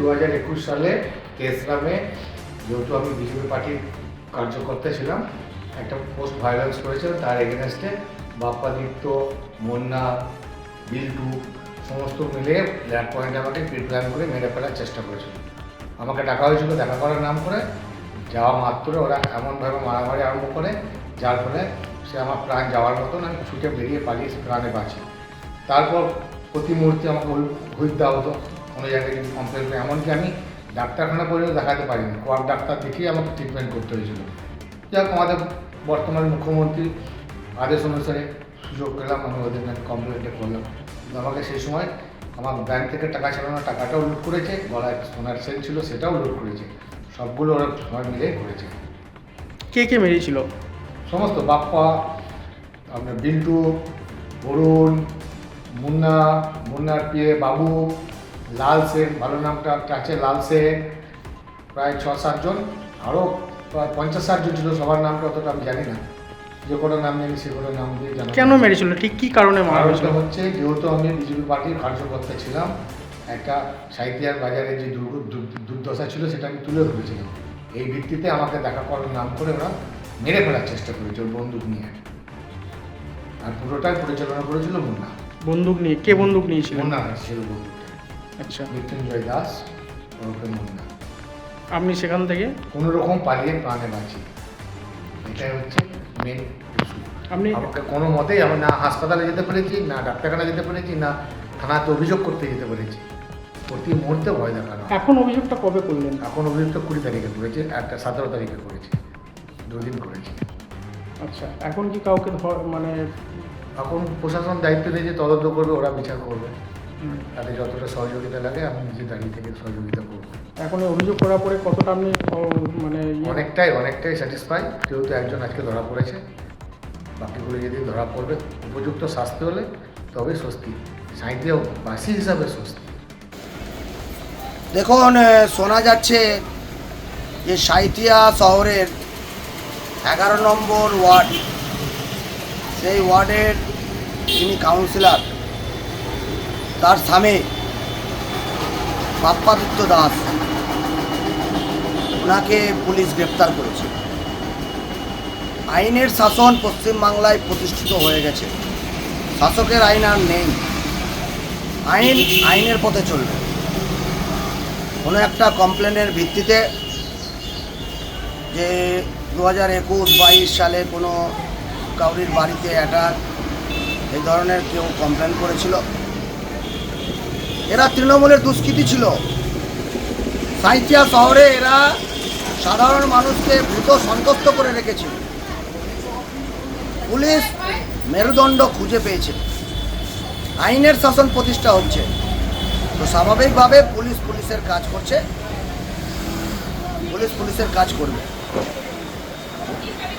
2021 সালে 3রা মে, যেহেতু আমি বিজেপি পার্টির কার্যকর্তা ছিলাম, একটা পোস্ট ভাইরাল করেছিল। তার এগেনস্টে বাপ্পাদিত্য, মুন্না, বিল্টু সমস্ত মিলে ল্যান্ড পয়েন্টে আমাকে প্রি প্ল্যান করে মেরে ফেলার চেষ্টা করেছিল। আমাকে ডাকা হয়েছিল দেখা করার নাম করে। যাওয়া মাত্র ওরা এমনভাবে মারামারি আরম্ভ করে, যার ফলে সে আমার প্রাণ যাওয়ার মতন আমি ছুটে বেরিয়ে পালিয়ে প্রাণে বাঁচি। তারপর প্রতি মুহূর্তে আমাকে হুইপ দেওয়া হতো, কোনো জায়গায় যদি কমপ্লেন করে। এমনকি আমি ডাক্তারখানা পর্যন্ত দেখাতে পারিনি, কোয়াক ডাক্তার দেখিয়ে আমাকে ট্রিটমেন্ট করতে হয়েছিল। যাক, আমাদের বর্তমান মুখ্যমন্ত্রী আদেশ অনুসারে সুযোগ পেলাম, আমি ওদের নামে কমপ্লেনটা করলাম। কিন্তু আমাকে সেই সময় আমার ব্যাংক থেকে টাকা ছাড়ানো টাকাটাও লুট করেছে, গলায় সোনার সেল ছিল সেটাও লুট করেছে। সবগুলো ওরা সবাই মিলে করেছে। কে কে মেরেছিল? সমস্ত বাপ্পা, আপনার বিল্টু, অরুণ, মুন্নার পিয়ে বাবু, লাল সেন, ভালো নামটা আছে লাল সেন, প্রায় 6-7 জন, আরও প্রায় 50-60 জন ছিল। সবার নামটা অতটা আমি জানি না, যে কোনো নাম জানি সে কোনো নাম দিয়ে জানা। কেন মেরেছিল, ঠিক কী কারণে মারা হয়েছিল? হচ্ছে যেহেতু আমি বিজেপি পার্টির কার্যকর্তা ছিলাম, একটা সাহিত্যার বাজারে যে দুর্দশা ছিল সেটা আমি তুলে ধরেছিলাম। এই ভিত্তিতে আমাকে দেখা করার নাম করে ওরা মেরে ফেলার চেষ্টা করেছে ওর বন্দুক নিয়ে। আর পুরোটাই পরিচালনা করেছিল মুন্না। বন্দুক নিয়ে? কে বন্দুক নিয়েছিল? মুন্না ছিল বন্দুকটা। আচ্ছা, মৃত্যুঞ্জয় দাস ওরফে মুন্না। আপনি সেখান থেকে কোনো রকম পালিয়ে প্রাণে বাঁচি, এটাই হচ্ছে মেন ইস্যু। আপনি আমাকে কোনো মতেই আমি না হাসপাতালে যেতে পেরেছি, না ডাক্তারখানা যেতে পেরেছি, না থানাতে অভিযোগ করতে যেতে পেরেছি। প্রতি মুহূর্তে ভয় দেখানো। এখন অভিযোগটা কবে করলেন? এখন অভিযোগটা 20 তারিখে করেছি, একটা 17 তারিখে করেছি, 2 দিন করেছি। আচ্ছা, এখন কি কাউকে মানে এখন প্রশাসন দায়িত্ব নিয়েছে, তদন্ত করবে, ওরা বিচার করবে। তাদের যতটা সহযোগিতা লাগে আমি নিজে দাঁড়িয়ে থেকে সহযোগিতা করবো। এখন অভিযোগ করার পরে কতটা আপনি মানে অনেকটাই স্যাটিসফাই, যেহেতু একজন আজকে ধরা পড়েছে। বাকিগুলো যদি ধরা পড়বে, উপযুক্ত শাস্তি হলে তবে স্বস্তি, সাঁইথিয়াবাসী হিসাবে স্বস্তি। দেখুন, শোনা যাচ্ছে যে সাঁইথিয়া শহরের 11 নম্বর ওয়ার্ড, সেই ওয়ার্ডের যিনি কাউন্সিলর, তার স্বামী বাপ্পাদিত্য দাস, ওনাকে পুলিশ গ্রেপ্তার করেছে। আইনের শাসন পশ্চিমবাংলায় প্রতিষ্ঠিত হয়ে গেছে। শাসকের আইন আর নেই, আইনের পথে চলবে। কোনো একটা কমপ্লেনের ভিত্তিতে যে 2021-22 সালে কোনো কাউরির বাড়িতে অ্যাটাক এই ধরনের কেউ কমপ্লেন করেছিল। এরা তৃণমূলের দুষ্কৃতী ছিল। সাঁইথিয়া শহরে এরা সাধারণ মানুষকে ভূত সন্তুষ্ট করে রেখেছিল। পুলিশ মেরুদণ্ড খুঁজে পেয়েছে, আইনের শাসন প্রতিষ্ঠা হচ্ছে। তো স্বাভাবিকভাবে পুলিশের কাজ করছে, পুলিশের কাজ করবে।